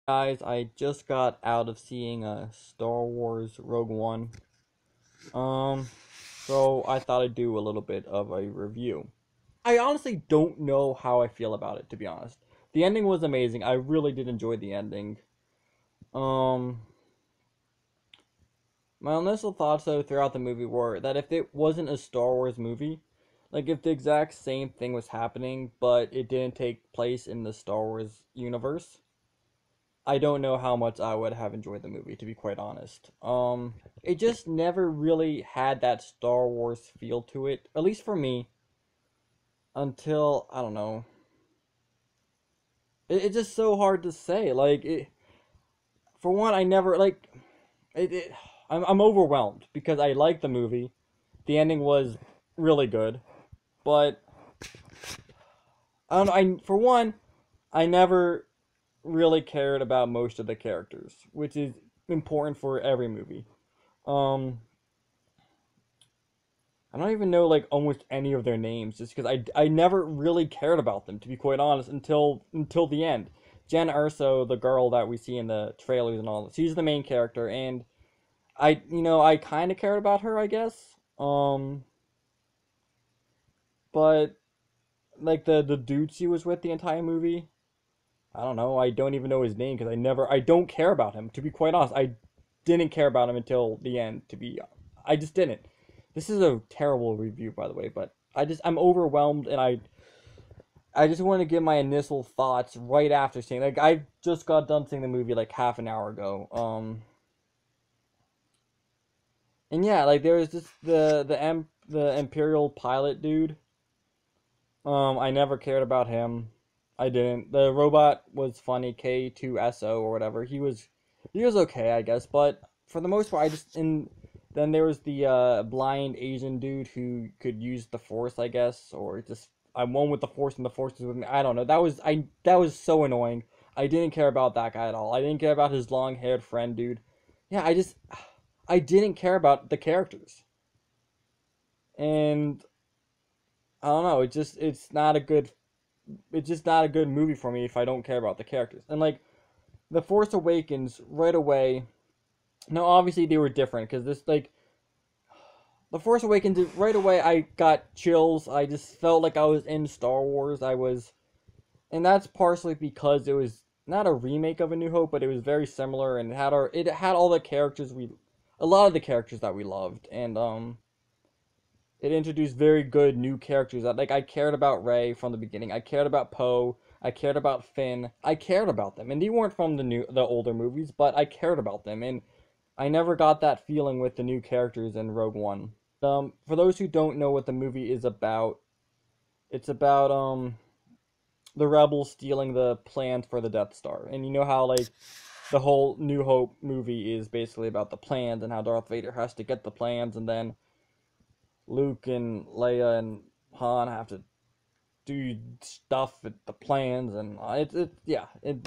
Guys, I just got out of seeing Star Wars Rogue One. Um, so I thought I'd do a little bit of a review. I honestly don't know how I feel about it, to be honest. The ending was amazing. I really did enjoy the ending. Um, my initial thoughts though throughout the movie were that if it wasn't a Star Wars movie, like if the exact same thing was happening, but it didn't take place in the Star Wars universe, I don't know how much I would have enjoyed the movie, to be quite honest. It just never really had that Star Wars feel to it, at least for me, until I don't know. It's just so hard to say. For one, I never like it. I'm overwhelmed because I like the movie. The ending was really good, but I don't know. For one, I never really cared about most of the characters, which is important for every movie. Um, I don't even know like almost any of their names just because I never really cared about them, to be quite honest, until the end. Jen Erso, the girl that we see in the trailers and all, she's the main character, and I kind of cared about her, I guess. But like the dude she was with the entire movie, I don't know. I don't even know his name because I don't care about him, to be quite honest. I didn't care about him until the end. I just didn't. This is a terrible review, by the way, but I'm overwhelmed, and I just want to give my initial thoughts right after seeing. Like I just got done seeing the movie like half an hour ago. And yeah, like there was just the Imperial pilot dude. I never cared about him. I didn't. The robot was funny, K2SO or whatever. He was okay, I guess, but for the most part, I just and then there was the blind Asian dude who could use the Force, I guess, or just I'm one with the Force and the Force is with me. I don't know. That was so annoying. I didn't care about that guy at all. I didn't care about his long-haired friend dude. Yeah, I didn't care about the characters. And I don't know, it's just not a good movie for me if I don't care about the characters. And like The Force Awakens right away. Now obviously they were different because this like The Force Awakens right away I got chills. I just felt like I was in Star Wars. And that's partially because it was not a remake of A New Hope, but it was very similar and it had all the characters we a lot of the characters that we loved, and it introduced very good new characters that like I cared about Rey from the beginning. I cared about Poe. I cared about Finn. I cared about them, and they weren't from the older movies, but I cared about them, and I never got that feeling with the new characters in Rogue One. For those who don't know what the movie is about, it's about the rebels stealing the plans for the Death Star, and you know how like the whole New Hope movie is basically about the plans and how Darth Vader has to get the plans, and then Luke and Leia and Han have to do stuff with the plans, and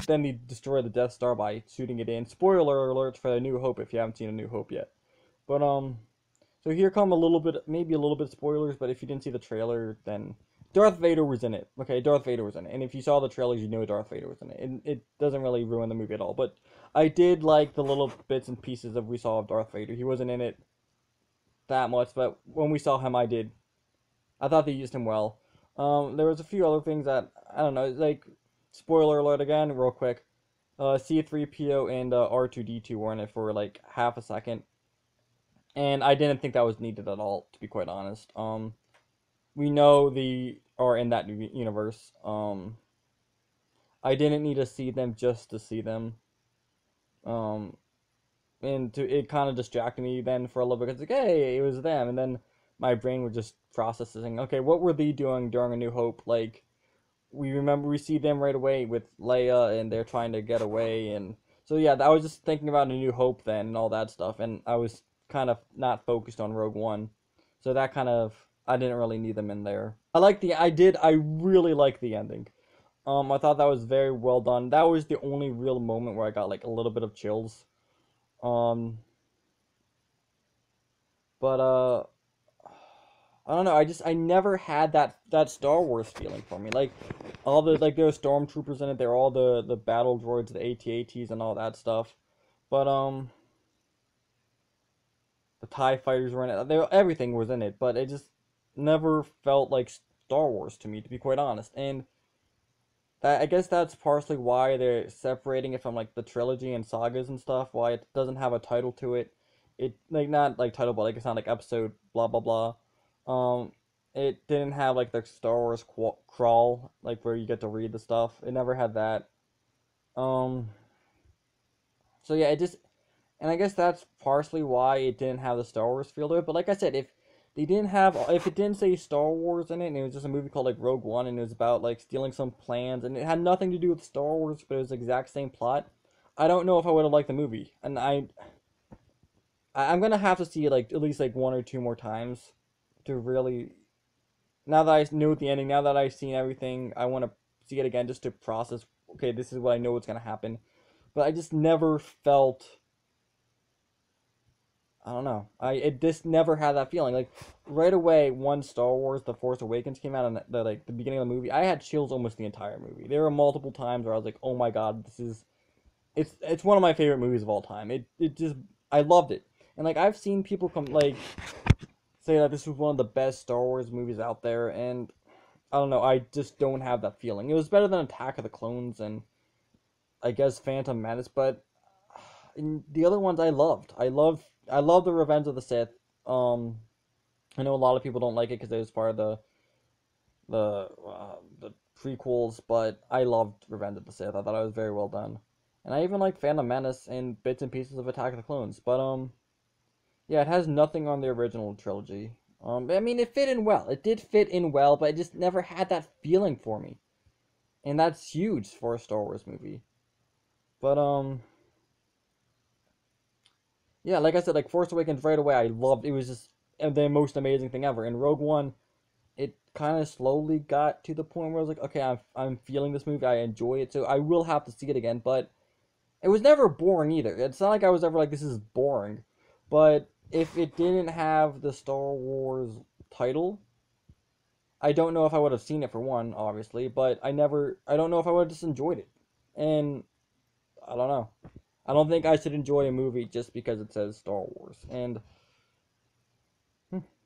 then they destroy the Death Star by shooting it in. Spoiler alert for A New Hope if you haven't seen A New Hope yet. But so here come a little bit, maybe a little bit spoilers, but if you didn't see the trailer, then Darth Vader was in it. Okay, Darth Vader was in it, and if you saw the trailers, you know Darth Vader was in it. And it doesn't really ruin the movie at all. But I did like the little bits and pieces that we saw of Darth Vader. He wasn't in it that much, but when we saw him, I did. I thought they used him well. There was a few other things that I don't know, like spoiler alert again, real quick. C3PO and R2D2 were in it for like half a second, and I didn't think that was needed at all, to be quite honest. We know the are in that universe. I didn't need to see them just to see them. Um, and it kind of distracted me then for a little bit. It's like, hey, it was them, and then my brain was just processing. Okay, what were they doing during A New Hope? Like we see them right away with Leia, and they're trying to get away, and so yeah, I was just thinking about A New Hope then and all that stuff, and I was kind of not focused on Rogue One, so that kind of I didn't really need them in there. I really like the ending. I thought that was very well done. That was the only real moment where I got like a little bit of chills. Um, but I don't know. I never had that Star Wars feeling for me. Like all the like there were stormtroopers in it. There were all the battle droids, the AT-ATs, and all that stuff. But the TIE fighters were in it. Everything was in it. But it just never felt like Star Wars to me, to be quite honest. And I guess that's partially why they're separating it from like the trilogy and sagas and stuff. Why it doesn't have a title to it. It like not like title, but like it's not like episode blah blah blah. It didn't have like the Star Wars crawl like where you get to read the stuff. It never had that. Um, so yeah, it just and I guess that's partially why it didn't have the Star Wars feel to it. But like I said, if it didn't say Star Wars in it, and it was just a movie called like Rogue One, and it was about like stealing some plans, and it had nothing to do with Star Wars, but it was the exact same plot, I don't know if I would have liked the movie. And I'm gonna have to see it like at least like one or two more times to really. Now that I knew the ending, now that I've seen everything, I want to see it again just to process. Okay, this is what I know what's gonna happen, but I just never felt. I don't know. It just never had that feeling. Like right away, once Star Wars: The Force Awakens came out, and the beginning of the movie, I had chills almost the entire movie. There were multiple times where I was like, "Oh my god, it's one of my favorite movies of all time." It just I loved it, and like I've seen people come like say that this was one of the best Star Wars movies out there, and I don't know. I just don't have that feeling. It was better than Attack of the Clones and I guess Phantom Menace, but in the other ones I loved. I love the Revenge of the Sith. Um, I know a lot of people don't like it because it was part of the prequels, but I loved Revenge of the Sith. I thought it was very well done, and I even like Phantom Menace and bits and pieces of Attack of the Clones. But yeah, it has nothing on the original trilogy. I mean, it fit in well. It did fit in well, but it just never had that feeling for me, and that's huge for a Star Wars movie. But yeah, like I said, like Force Awakens right away, I loved. It was just the most amazing thing ever. And Rogue One, it kind of slowly got to the point where I was like, okay, I'm feeling this movie. I enjoy it, so I will have to see it again. But it was never boring either. It's not like I was ever like this is boring. But if it didn't have the Star Wars title, I don't know if I would have seen it for one, obviously. But I don't know if I would have just enjoyed it. And I don't know. I don't think I should enjoy a movie just because it says Star Wars. And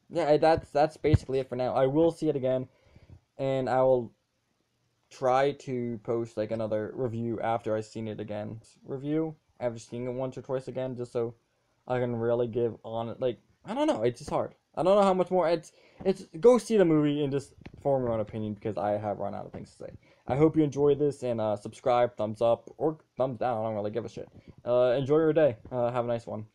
yeah, that's basically it for now. I will see it again, and I will try to post like another review after I've seen it again. Review after seeing it once or twice again, just so I can really give on it. Like I don't know, it's just hard. I don't know how much more. It's go see the movie and just form your own opinion because I have run out of things to say. I hope you enjoyed this and subscribe, thumbs up, or thumbs down. I don't really give a shit. Enjoy your day. Have a nice one.